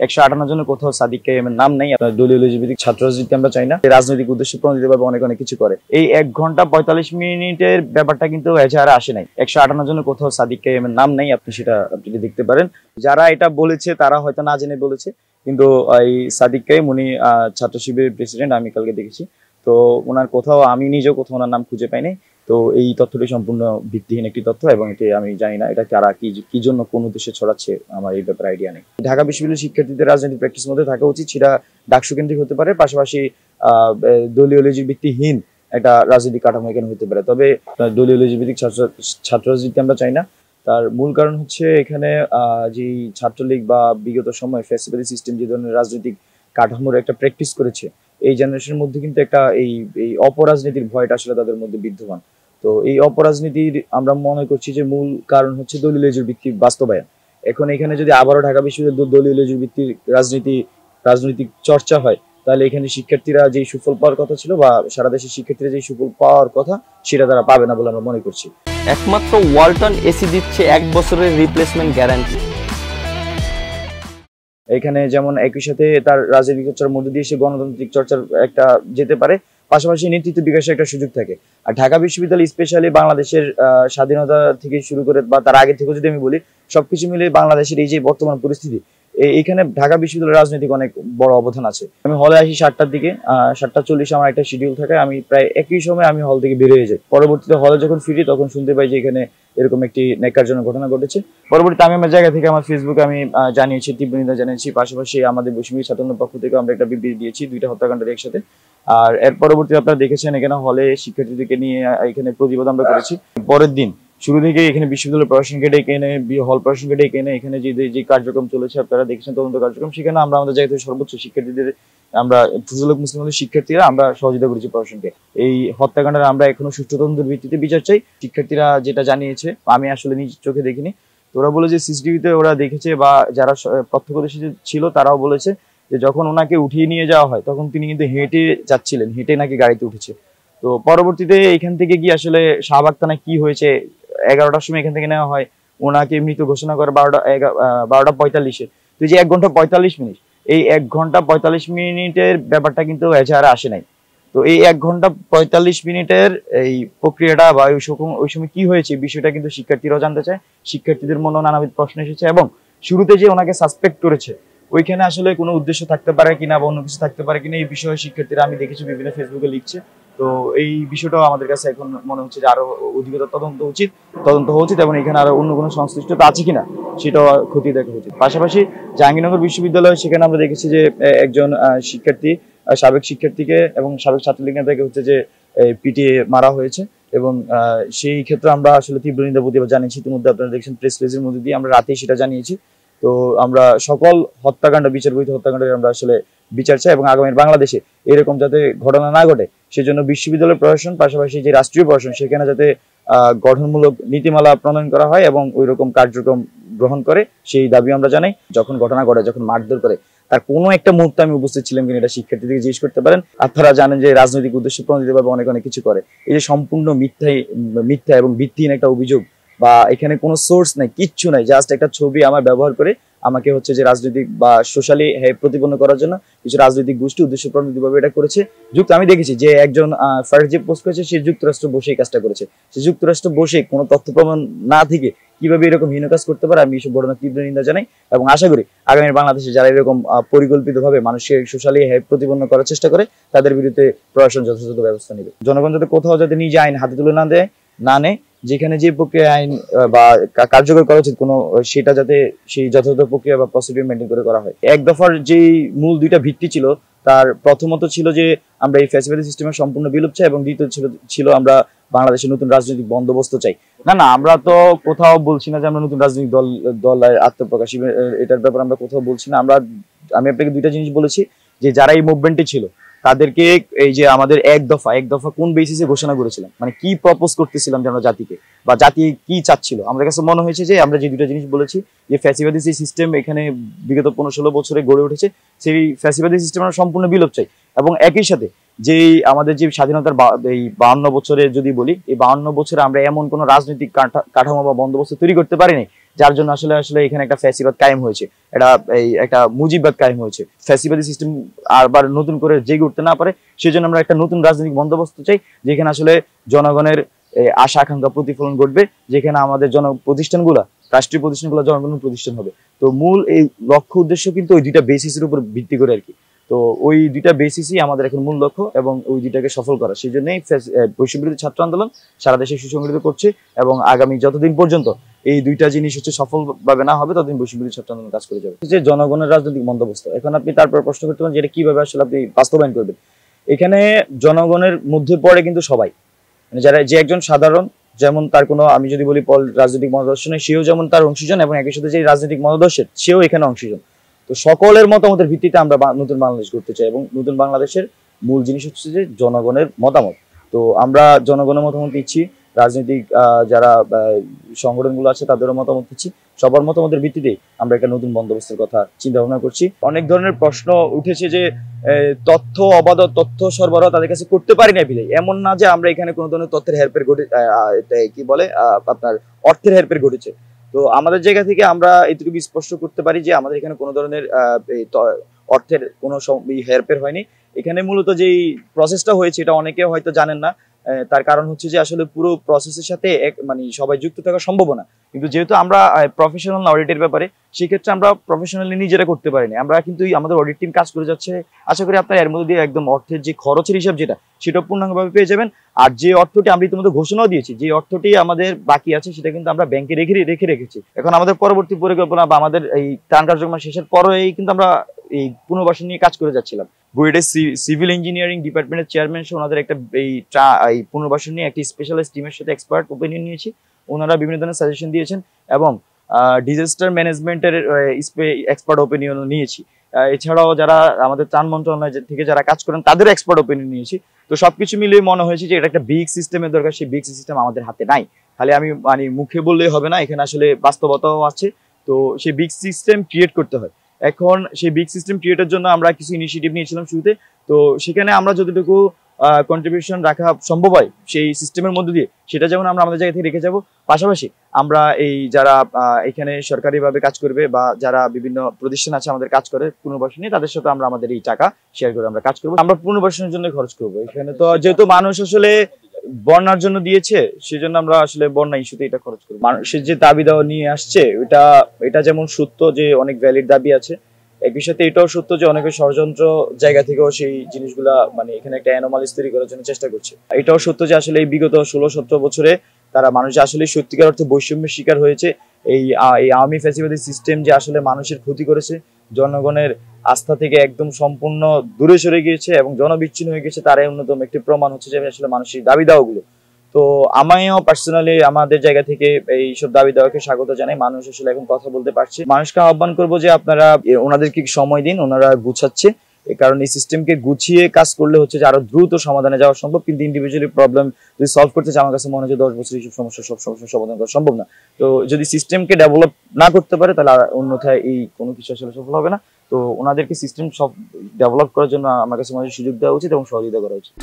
158 জনের কোথাও সাদিক কাইমের নাম নেই। আপনার দলীয় ভিত্তিক ছাত্র রাজনীতি আমরা চাই না। রাজনৈতিক উদ্দেশ্যে প্রণোদিতভাবে অনেক কিছু করে। এই 1 ঘন্টা 45 মিনিটের ব্যাপারটা কিন্তু এজাহারে আসে নাই। 158 জনের কোথাও সাদিক কাইমের নাম নেই। আপনি দেখতে পারেন। যারা এটা বলেছে তারা হয়তো না জেনে বলেছে, কিন্তু এই সাদিক কাইম উনি ছাত্র শিবিরের প্রেসিডেন্ট, আমি কালকে দেখেছি। তো ওনার কোথাও, আমি নিজেও কোথাও ওনার নাম খুঁজে পাইনি। তো এই তথ্যটি সম্পূর্ণ ভিত্তিহীন একটি তথ্য, এবং এটি আমি জানি না এটা কারা কি জন্য কোন উদ্দেশ্যে ছড়াচ্ছে, আমার এই ব্যাপারে আইডিয়া নেই। ঢাকা বিশ্ববিদ্যালয়ের শিক্ষার্থীদের রাজনৈতিক প্র্যাকটিস মধ্যে থাকা উচিত, সেটা ডাকসু কেন্দ্রিক হতে পারে, পাশাপাশি দলীয় ভিত্তিহীন একটা রাজনৈতিক কাঠামো এখানে হতে পারে। তবে দলীয় ভিত্তিক ছাত্র রাজনীতি আমরা চাই না। তার মূল কারণ হচ্ছে এখানে যে ছাত্রলীগ বা বিগত সময় ফ্যাসিবাদী সিস্টেম যে ধরনের রাজনৈতিক কাঠামোর একটা প্র্যাকটিস করেছে, এই জেনারেশনের মধ্যে কিন্তু একটা এই অপরাজনীতির ভয়টা আসলে তাদের মধ্যে বিদ্যমান। তো এই অপরাজনীতির আমরা মনে করছি যে মূল কারণ হচ্ছে দলীয় লেজুর ভিত্তিক বাস্তবায়ন। এখন এখানে যদি আবারও ঢাকা বিশ্ববিদ্যালয়ের দলীয় লেজুর ভিত্তিক রাজনৈতিক চর্চা হয়, তাহলে এখানে শিক্ষার্থীরা যে সুফল পাওয়ার কথা ছিল, বা সারা দেশের শিক্ষার্থীরা যে সুফল পাওয়ার কথা, সেটা তারা পাবে না বলে আমরা মনে করছি। একমাত্র ওয়ালটন এসি দিচ্ছে 1 বছরের রিপ্লেসমেন্ট গ্যারান্টি। এখানে যেমন একই সাথে তার রাজনৈতিক চর্চার মধ্যে দিয়ে সে গণতান্ত্রিক চর্চার একটা যেতে পারে, পাশাপাশি নেতৃত্ব বিকাশের একটা সুযোগ থাকে। আর ঢাকা বিশ্ববিদ্যালয় স্পেশালি বাংলাদেশের স্বাধীনতা থেকে শুরু করে বা তার আগে থেকে যদি আমি বলি, সবকিছু মিলে বাংলাদেশের এই যে বর্তমান পরিস্থিতি, এখানে ঢাকা বিশ্ববিদ্যালয়ের রাজনৈতিক অনেক বড় অবদান আছে। আমি হলে আসি 7টার দিকে, 7:40 আমার একটা শিডিউল থাকে। আমি প্রায় একই সময় আমি হল থেকে বের হয়ে যাই। পরবর্তীতে হলে যখন ফিরি তখন শুনতে পাই যে এখানে এরকম একটি ন্যাক্কারজনক ঘটনা ঘটেছে। পরবর্তীতে আমি আমার জায়গা থেকে আমার ফেসবুকে আমি জানিয়েছি, তীব্র নিন্দা জানিয়েছি। পাশাপাশি আমাদের বৈষম্য ছাত্রদের পক্ষ থেকে আমরা একটা বিবৃতি দিয়েছি, 2টা হত্যাকাণ্ডের একসাথে। আর এর পরবর্তীতে আপনারা দেখেছেন এখানে হলে শিক্ষার্থীদেরকে নিয়ে এখানে প্রতিবাদ আমরা করেছি। পরের দিন শুরু থেকে এখানে বিশ্ববিদ্যালয় প্রশাসনকে ডেকে এনে, হল প্রশাসনকে ডেকে এনে এখানে যে কার্যক্রম চলেছে আপনারা দেখেছেন, তদন্ত কার্যক্রম, সেখানে আমরা আমাদের জায়গা থেকে সর্বোচ্চ শিক্ষার্থীদের, আমরা ফজলুল মুসলিম শিক্ষার্থীরা আমরা সহযোগিতা করেছি প্রশাসনকে। এই হত্যাকাণ্ডের আমরা এখনো সুষ্ঠু তদন্তের ভিত্তিতে বিচার চাই। শিক্ষার্থীরা যেটা জানিয়েছে, আমি আসলে নিজ চোখে দেখিনি, তো ওরা বলে যে সিসিটিভিতে ওরা দেখেছে, বা যারা প্রত্যক্ষদর্শী ছিল তারাও বলেছে যে যখন ওনাকে উঠিয়ে নিয়ে যাওয়া হয় তখন তিনি কিন্তু হেঁটে যাচ্ছিলেন, হেঁটে নাকি গাড়িতে উঠেছে। তো পরবর্তীতে এখান থেকে গিয়ে আসলে শাহবাগ থানায় কি হয়েছে, 11টার সময় এখান থেকে নেওয়া হয়, ওনাকে মৃত ঘোষণা করে 12:45-এ। তো যে 1 ঘন্টা 45 মিনিট, এই 1 ঘন্টা 45 মিনিটের ব্যাপারটা কিন্তু এজাহারে আসে নাই। তো এই 1 ঘন্টা 45 মিনিটের এই প্রক্রিয়াটা বা ওই সময় কি হয়েছে, বিষয়টা কিন্তু শিক্ষার্থীরাও জানতে চায়। শিক্ষার্থীদের মনে নানাবিধ প্রশ্ন এসেছে, এবং শুরুতে যে ওনাকে সাসপেক্ট করেছে ওইখানে আসলে কোনো উদ্দেশ্য থাকতে পারে কিনা বা অন্য কিছু থাকতে পারে কিনা, এই বিষয়ে শিক্ষার্থীরা আমি দেখেছি বিভিন্ন ফেসবুকে লিখছে। তো এই বিষয়টাও আমাদের কাছে এখন মনে হচ্ছে যে আরো অধিকতর তদন্ত হওয়া উচিত, এবং এখানে আরো অন্য কোনো সংশ্লিষ্টতা আছে কিনা সেটাও খতিয়ে দেখা উচিত। পাশাপাশি জাহাঙ্গীরনগর বিশ্ববিদ্যালয়, সেখানে আমরা দেখেছি যে একজন শিক্ষার্থী, সাবেক শিক্ষার্থীকে এবং সাবেক ছাত্রলীগ নেতাকে হচ্ছে যে পিটিয়ে মারা হয়েছে, এবং সেই ক্ষেত্রে আমরা আসলে তীব্র নিন্দা প্রতিবাদ জানিয়েছি। ইতিমধ্যে আপনারা দেখছেন প্রেস রিলিজের মধ্যে দিয়ে আমরা রাতেই সেটা জানিয়েছি। তো আমরা সকল হত্যাকাণ্ড, বিচারবহিত হত্যাকাণ্ডের আমরা আসলে বিচার চাই, এবং আগামী বাংলাদেশে এরকম যাতে ঘটনা না ঘটে সেজন্য বিশ্ববিদ্যালয় প্রশাসন, পাশাপাশি যে রাষ্ট্রীয় প্রশাসন, সেখানে যাতে গঠনমূলক নীতিমালা প্রণয়ন করা হয় এবং ওই রকম কার্যক্রম গ্রহণ করে, সেই দাবি আমরা জানাই। যখন ঘটনা ঘটে, যখন মারধর করে, তার কোনো একটা মুহূর্তে আমি উপস্থিত ছিলাম কিনা এটা শিক্ষার্থীদেরকে জিজ্ঞেস করতে পারেন। আপনারা জানেন যে রাজনৈতিক উদ্দেশ্যে প্রণোদিতভাবে অনেক কিছু করে। এই যে সম্পূর্ণ মিথ্যা এবং ভিত্তিহীন একটা অভিযোগ, বা এখানে কোনো সোর্স নাই, কিচ্ছু নাই, জাস্ট একটা ছবি আমার ব্যবহার করে আমাকে হচ্ছে যে রাজনৈতিক বা সোশ্যালি প্রতিপন্ন করার জন্য কিছু রাজনৈতিক গোষ্ঠী উদ্দেশ্য প্রণোদিতভাবে এটা করেছে। আমি দেখেছি যে একজন ফার্স্ট যে পোস্ট করেছে সে যুক্তরাষ্ট্র বসে এই কাজটা করেছে। সে যুক্তরাষ্ট্র বসে কোনো তথ্য প্রমাণ না থেকে কিভাবে এরকম হীন কাজ করতে পারে, আমি এইসব ঘটনা তীব্র নিন্দা জানাই, এবং আশা করি আগামী বাংলাদেশে যারা এরকম পরিকল্পিতভাবে মানুষকে সোশ্যালি প্রতিপন্ন করার চেষ্টা করে তাদের বিরুদ্ধে প্রশাসন যথাযথ ব্যবস্থা নেবে। জনগণ যাতে কোথাও যাতে নিজে আইন হাতে তুলে না নেয়, যেখানে যে প্রক্রিয়া আইন বা কার্যকর করা উচিত কোনো, সেটা যাতে সেই যথাযথ প্রক্রিয়া বা প্রসিডিউর মেনটেন করে করা হয়। এক দফার যে মূল 2টা ভিত্তি ছিল, তার প্রথমত ছিল যে আমরা এই ফ্যাসিবাদী সিস্টেমের সম্পূর্ণ বিলোপ চাই, এবং দ্বিতীয় ছিল আমরা বাংলাদেশের নতুন রাজনৈতিক বন্দোবস্ত চাই। না, আমরা তো কোথাও বলছি না যে আমরা নতুন রাজনৈতিক দল আত্মপ্রকাশ, এটার ব্যাপারে আমরা কোথাও বলছি না। আমি আপনাকে 2টা জিনিস বলেছি, যে যারা এই মুভমেন্টে ছিল তাদেরকে এই যে আমাদের এক দফা কোন বেসিসে ঘোষণা করেছিলাম, মানে কি প্রপোজ করতেছিলাম যে আমরা জাতিকে, বা জাতি কি চাচ্ছিল, আমাদের কাছে মনে হয়েছে যে আমরা যে 2টা জিনিস বলেছি, যে ফ্যাসিবাদী যে সিস্টেম এখানে বিগত 15-16 বছরে গড়ে উঠেছে, সেই ফ্যাসিবাদী সিস্টেম আমরা সম্পূর্ণ বিলোপ চাই, এবং একই সাথে যে আমাদের যে স্বাধীনতার এই 52 বছরে যদি বলি, এই 52 বছরে আমরা এমন কোনো রাজনৈতিক কাঠামো বা বন্দোবস্ত তৈরি করতে পারিনি যার জন্য আসলে আসলে এখানে একটা ফ্যাসিবাদ কায়েম হয়েছে, একটা মুজিববাদ কায়েম হয়েছে। ফ্যাসিবাদী সিস্টেম আবার নতুন করে জেগে উঠতে না পারে, সেই জন্য আমরা একটা নতুন রাজনৈতিক বন্দোবস্ত চাই, যেখানে আসলে জনগণের আশা আকাঙ্ক্ষা প্রতিফলন ঘটবে, যেখানে আমাদের প্রতিষ্ঠানগুলা, রাষ্ট্রীয় প্রতিষ্ঠানগুলো জনগণের প্রতিষ্ঠান হবে। তো মূল এই লক্ষ্য উদ্দেশ্য কিন্তু ওই দুইটা বেসিসের উপর ভিত্তি করে আর কি। তো ওই দুইটা বেসিসই আমাদের এখন মূল লক্ষ্য, এবং ওই দুইটাকে সফল করা। সেই জন্যই বৈষম্যবিরোধী ছাত্র আন্দোলন সারা দেশে সুসংগঠিত করছে, এবং আগামী যতদিন পর্যন্ত এই দুইটা জিনিস সফলভাবে না হবে, ততদিন বৈষম্যবিরোধী ছাত্র আন্দোলন কাজ করে যাবে। যে জনগণের রাজনৈতিক বন্দোবস্ত, এখন আপনি তারপর প্রশ্ন করতে পারেন যে এটা কিভাবে আসলে আপনি বাস্তবায়ন করবেন। এখানে জনগণের মধ্যে পড়ে কিন্তু সবাই, মানে যে একজন সাধারণ, যেমন তার কোনো, আমি যদি বলি রাজনৈতিক মতাদর্শনে, সেও যেমন তার অংশীজন, এবং একই সাথে যে রাজনৈতিক মতাদর্শের সেও এখানে অংশীজন। তো সকলের মতামতের ভিত্তিতে আমরা নতুন বাংলাদেশ করতে চাই, এবং নতুন বাংলাদেশের মূল জিনিস হচ্ছে যে জনগণের মতামত। তো আমরা জনগণের মতামত দিচ্ছি, রাজনৈতিক যারা সংগঠনগুলো আছে তাদেরও মতামত দিচ্ছি, সবার মতামতের ভিত্তিতে আমরা একটা নতুন বন্দোবস্তের কথা চিন্তা ভাবনা করছি। অনেক ধরনের প্রশ্ন উঠেছে যে অবাধ তথ্য সরবরাহ তাদের কাছে করতে পারি না বিলে, এমন না যে আমরা এখানে কোনো ধরনের তথ্যের হেরফের আপনার অর্থের হেরফের ঘটেছে। তো আমাদের জায়গা থেকে আমরা এটুকু স্পষ্ট করতে পারি যে আমাদের এখানে কোনো ধরনের অর্থের কোনো হেরফের হয়নি। এখানে মূলত যেই প্রসেসটা হয়েছে এটা অনেকে হয়তো জানেন না, তার কারণ হচ্ছে যে আসলে পুরো প্রসেসের সাথে মানে সবাই যুক্ত থাকা সম্ভব না, কিন্তু যেহেতু আমরা প্রফেশনাল অডিটের ব্যাপারে, সেক্ষেত্রে আমরা প্রফেশনালি নিজেরা করতে পারিনি। আমরা কিন্তু আমাদের অডিট টিম কাজ করে যাচ্ছে, আশা করি আপনার এর মধ্যে দিয়ে একদম অর্থের যে খরচের হিসাব যেটা, সেটা পূর্ণাঙ্গভাবে পেয়ে যাবেন। আর যে অর্থটি আমরা ইতিমধ্যে ঘোষণাও দিয়েছি, যে অর্থটি আমাদের বাকি আছে, সেটা কিন্তু আমরা ব্যাংকে রেখেছি। এখন আমাদের পরবর্তী পরিকল্পনা বা আমাদের এই ত্রাণ কার্যক্রম শেষের পরেই কিন্তু আমরা এই পুনর্বাসন নিয়ে কাজ করে যাচ্ছিলাম। বুয়েটের সিভিল ইঞ্জিনিয়ারিং ডিপার্টমেন্টের চেয়ারম্যান সহ ওনাদের একটা এই পুনর্বাসন নিয়ে একটি স্পেশালিস্ট টিমের সাথে এক্সপার্ট ওপিনিয়ন নিয়েছি। ওনারা বিভিন্ন ধরনের সাজেশন দিয়েছেন, এবং ডিজাস্টার ম্যানেজমেন্টের এক্সপার্ট ওপিনিয়ন নিয়েছি। এছাড়াও যারা আমাদের ত্রাণ মন্ত্রণালয় থেকে যারা কাজ করেন তাদের এক্সপার্ট ওপিনিয়ন নিয়েছি। তো সবকিছু মিলিয়ে মনে হয়েছে যে এটা একটা বিগ সিস্টেমের দরকার, সেই বিগ সিস্টেম আমাদের হাতে নাই। খালি আমি মানে মুখে বললেই হবে না, এখানে আসলে বাস্তবতাও আছে। তো সেই বিগ সিস্টেম ক্রিয়েট করতে হয়। এখন সেই বিগ সিস্টেম ক্রিয়েটের জন্য আমরা কিছু ইনিশিয়েটিভ নিয়েছিলাম শুরুতে। তো সেখানে আমরা যতটুকু কন্ট্রিবিউশন রাখা সম্ভব হয় সেই সিস্টেমের মধ্যে দিয়ে, সেটা যেমন আমরা আমাদের জায়গা থেকে রেখে যাব। পাশাপাশি আমরা এই যারা এখানে সরকারিভাবে কাজ করবে বা যারা বিভিন্ন প্রতিষ্ঠান আছে আমাদের কাজ করে পুনর্বাসনে, তাদের সাথে আমরা আমাদের এই টাকা শেয়ার করে আমরা কাজ করবো। আমরা পুনর্বাসনের জন্য খরচ করবো। এখানে তো যেহেতু মানুষ আসলে বন্যার জন্য দিয়েছে, সেজন্য আমরা আসলে বন্যা ইস্যুতে এটা খরচ করবো। মানুষের যে দাবি দাওয়া নিয়ে আসছে, এটা যেমন সত্য যে অনেক ভ্যালিড দাবি আছে, একই সাথে এটাও সত্য যে অনেকে ষড়যন্ত্র জায়গা থেকেও সেই জিনিসগুলা মানে এখানে একটা অ্যানোমালিস তৈরি করার জন্য চেষ্টা করছে। এটাও সত্য যে আসলে এই বিগত 16-17 বছরে তারা মানুষ আসলে সত্যিকার অর্থে বৈষম্যের শিকার হয়েছে। এই আওয়ামী ফ্যাসিবাদী সিস্টেম যে আসলে মানুষের ক্ষতি করেছে, জনগণের আস্থা থেকে একদম সম্পূর্ণ দূরে সরে গিয়েছে এবং জনবিচ্ছিন্ন হয়ে গেছে, তার অন্যতম একটি প্রমাণ হচ্ছে যে আসলে মানুষের দাবি দাওয়াগুলো। তো আমিও পার্সোনালি আমাদের জায়গা থেকে এইসব দাবি দাওয়াকে স্বাগত জানাই। মানুষ আসলে এখন কথা বলতে পারছে। মানুষকে আহ্বান করবো যে আপনারা ওনাদেরকে সময় দিন, ওনারা গুছাচ্ছে। কারণ এই সিস্টেমকে গুছিয়ে কাজ করলে হচ্ছে যে আরো দ্রুত সমাধানে যাওয়া সম্ভব, কিন্তু ইন্ডিভিজুয়ালি প্রবলেম যদি সলভ করতে চাই, আমার কাছে মনে হয় যে 10 বছর এইসব সমস্যার সমাধান করা সম্ভব না। তো যদি সিস্টেমকে ডেভেলপ না করতে পারে, তাহলে অন্যথায় এই কোনো কিছু আসলে সফল হবে না। তো ওনাদেরকে সিস্টেম সব ডেভেলপ করার জন্য আমার কাছে মনে হয় সুযোগ দেওয়া উচিত এবং সহযোগিতা করা উচিত।